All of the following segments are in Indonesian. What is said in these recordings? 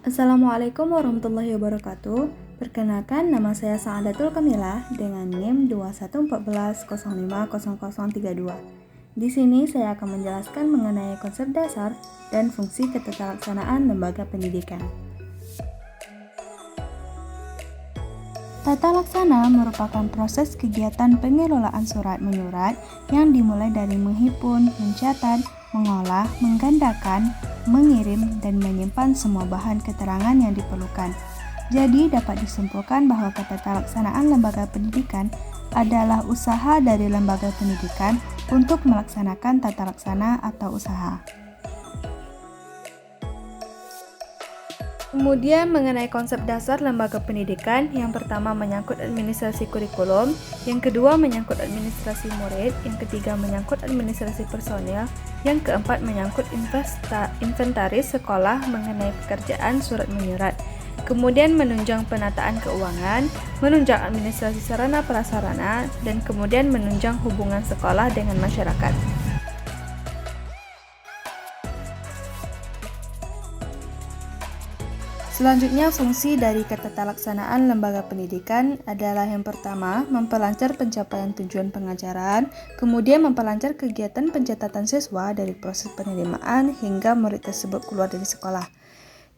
Assalamualaikum warahmatullahi wabarakatuh. Perkenalkan, nama saya Sa'adatul Kamilah dengan NIM 2114050032. Di sini saya akan menjelaskan mengenai konsep dasar dan fungsi ketatalaksanaan lembaga pendidikan. Tata laksana merupakan proses kegiatan pengelolaan surat menyurat yang dimulai dari menghimpun, mencatat, mengolah, menggandakan, mengirim, dan menyimpan semua bahan keterangan yang diperlukan. Jadi dapat disimpulkan bahwa ketatalaksanaan lembaga pendidikan adalah usaha dari lembaga pendidikan untuk melaksanakan tata laksana atau usaha. Kemudian mengenai konsep dasar lembaga pendidikan, yang pertama menyangkut administrasi kurikulum, yang kedua menyangkut administrasi murid, yang ketiga menyangkut administrasi personil, yang keempat menyangkut inventaris sekolah mengenai pekerjaan surat menyurat. Kemudian menunjang penataan keuangan, menunjang administrasi sarana prasarana, dan kemudian menunjang hubungan sekolah dengan masyarakat. Selanjutnya, fungsi dari ketatalaksanaan lembaga pendidikan adalah yang pertama, memperlancar pencapaian tujuan pengajaran, kemudian memperlancar kegiatan pencatatan siswa dari proses penerimaan hingga murid tersebut keluar dari sekolah.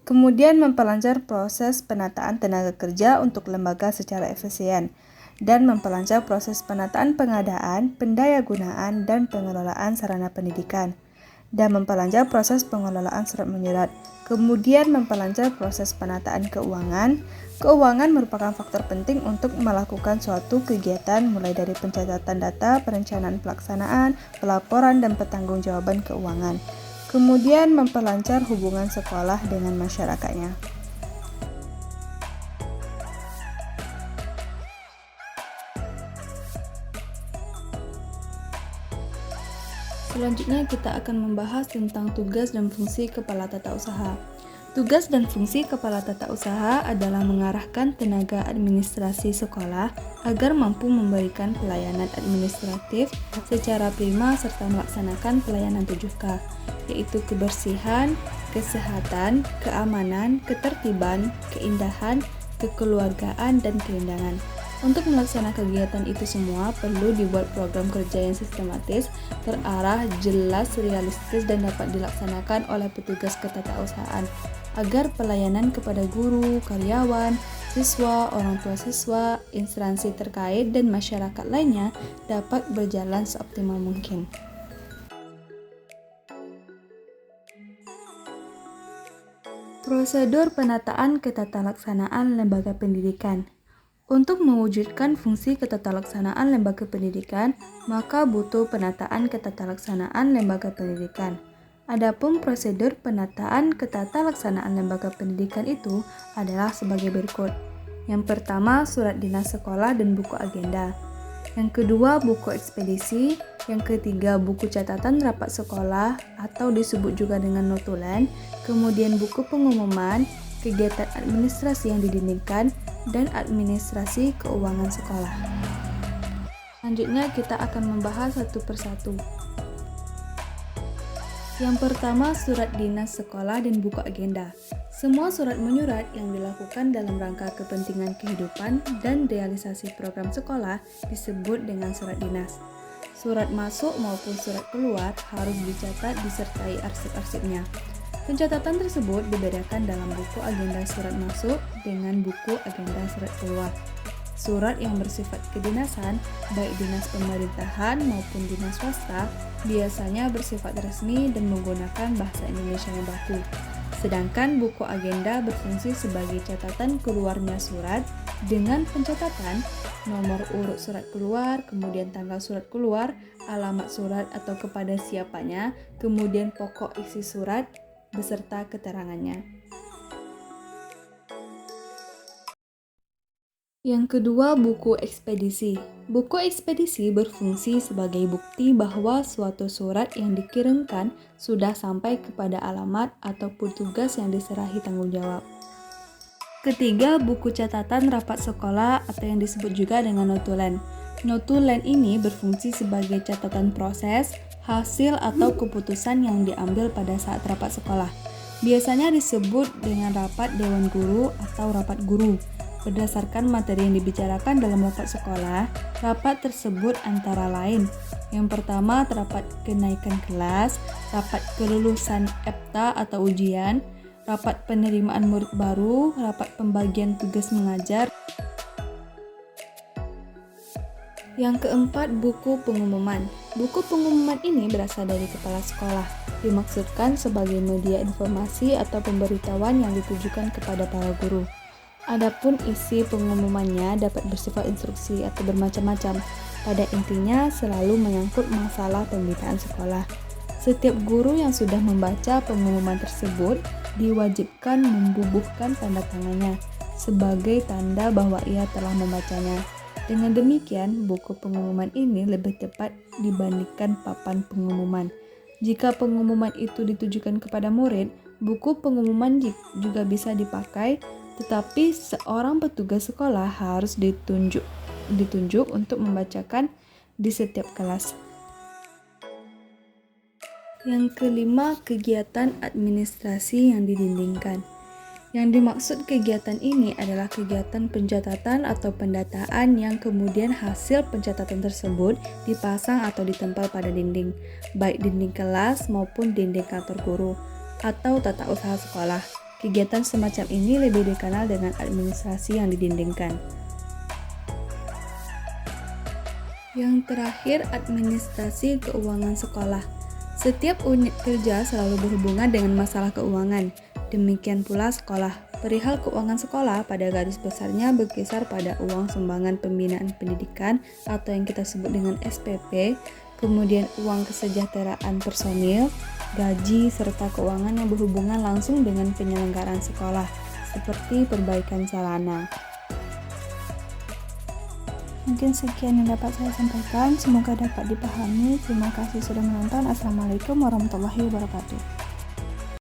Kemudian memperlancar proses penataan tenaga kerja untuk lembaga secara efisien, dan memperlancar proses penataan pengadaan, pendayagunaan, dan pengelolaan sarana pendidikan, dan memperlancar proses pengelolaan surat menyurat. Kemudian memperlancar proses penataan keuangan. Keuangan merupakan faktor penting untuk melakukan suatu kegiatan mulai dari pencatatan data, perencanaan pelaksanaan, pelaporan, dan pertanggungjawaban keuangan. Kemudian memperlancar hubungan sekolah dengan masyarakatnya. Selanjutnya kita akan membahas tentang tugas dan fungsi kepala tata usaha. Tugas dan fungsi kepala tata usaha adalah mengarahkan tenaga administrasi sekolah agar mampu memberikan pelayanan administratif secara prima serta melaksanakan pelayanan 7K, yaitu kebersihan, kesehatan, keamanan, ketertiban, keindahan, kekeluargaan, dan keindahan. Untuk melaksanakan kegiatan itu semua, perlu dibuat program kerja yang sistematis, terarah, jelas, realistis, dan dapat dilaksanakan oleh petugas ketatausahaan agar pelayanan kepada guru, karyawan, siswa, orang tua siswa, instansi terkait, dan masyarakat lainnya dapat berjalan seoptimal mungkin. Prosedur penataan ketatalaksanaan lembaga pendidikan. Untuk mewujudkan fungsi ketatalaksanaan lembaga pendidikan, maka butuh penataan ketatalaksanaan lembaga pendidikan. Adapun prosedur penataan ketatalaksanaan lembaga pendidikan itu adalah sebagai berikut. Yang pertama, surat dinas sekolah dan buku agenda. Yang kedua, buku ekspedisi. Yang ketiga, buku catatan rapat sekolah atau disebut juga dengan notulen. Kemudian buku pengumuman, kegiatan administrasi yang didindingkan, dan administrasi keuangan sekolah. Selanjutnya kita akan membahas satu persatu. Yang pertama, surat dinas sekolah dan buku agenda. Semua surat menyurat yang dilakukan dalam rangka kepentingan kehidupan dan realisasi program sekolah disebut dengan surat dinas. Surat masuk maupun surat keluar harus dicatat disertai arsip-arsipnya. Pencatatan tersebut dibedakan dalam buku agenda surat masuk dengan buku agenda surat keluar. Surat yang bersifat kedinasan, baik dinas pemerintahan maupun dinas swasta, biasanya bersifat resmi dan menggunakan bahasa Indonesia yang baku. Sedangkan buku agenda berfungsi sebagai catatan keluarnya surat dengan pencatatan nomor urut surat keluar, kemudian tanggal surat keluar, alamat surat atau kepada siapanya, kemudian pokok isi surat, beserta keterangannya. Yang kedua, buku ekspedisi. Buku ekspedisi berfungsi sebagai bukti bahwa suatu surat yang dikirimkan sudah sampai kepada alamat atau petugas yang diserahi tanggung jawab. Ketiga, buku catatan rapat sekolah atau yang disebut juga dengan notulen. Notulen ini berfungsi sebagai catatan proses, hasil atau keputusan yang diambil pada saat rapat sekolah. Biasanya disebut dengan rapat dewan guru atau rapat guru. Berdasarkan materi yang dibicarakan dalam rapat sekolah, rapat tersebut antara lain: yang pertama, rapat kenaikan kelas, rapat kelulusan EPTA atau ujian, rapat penerimaan murid baru, rapat pembagian tugas mengajar. Yang keempat, buku pengumuman. Buku pengumuman ini berasal dari kepala sekolah. Dimaksudkan sebagai media informasi atau pemberitahuan yang ditujukan kepada para guru. Adapun isi pengumumannya dapat bersifat instruksi atau bermacam-macam. Pada intinya selalu menyangkut masalah pembinaan sekolah. Setiap guru yang sudah membaca pengumuman tersebut diwajibkan membubuhkan tanda tangannya sebagai tanda bahwa ia telah membacanya. Dengan demikian, buku pengumuman ini lebih tepat dibandingkan papan pengumuman. Jika pengumuman itu ditujukan kepada murid, buku pengumuman juga bisa dipakai, tetapi seorang petugas sekolah harus ditunjuk untuk membacakan di setiap kelas. Yang kelima, kegiatan administrasi yang didindingkan. Yang dimaksud kegiatan ini adalah kegiatan pencatatan atau pendataan yang kemudian hasil pencatatan tersebut dipasang atau ditempel pada dinding, baik dinding kelas maupun dinding kantor guru atau tata usaha sekolah. Kegiatan semacam ini lebih dikenal dengan administrasi yang didindingkan. Yang terakhir, administrasi keuangan sekolah. Setiap unit kerja selalu berhubungan dengan masalah keuangan. Demikian pula sekolah. Perihal keuangan sekolah pada garis besarnya berkisar pada uang sumbangan pembinaan pendidikan atau yang kita sebut dengan SPP, kemudian uang kesejahteraan personil, gaji, serta keuangan yang berhubungan langsung dengan penyelenggaraan sekolah, seperti perbaikan sarana. Mungkin sekian yang dapat saya sampaikan, semoga dapat dipahami. Terima kasih sudah menonton. Assalamualaikum warahmatullahi wabarakatuh.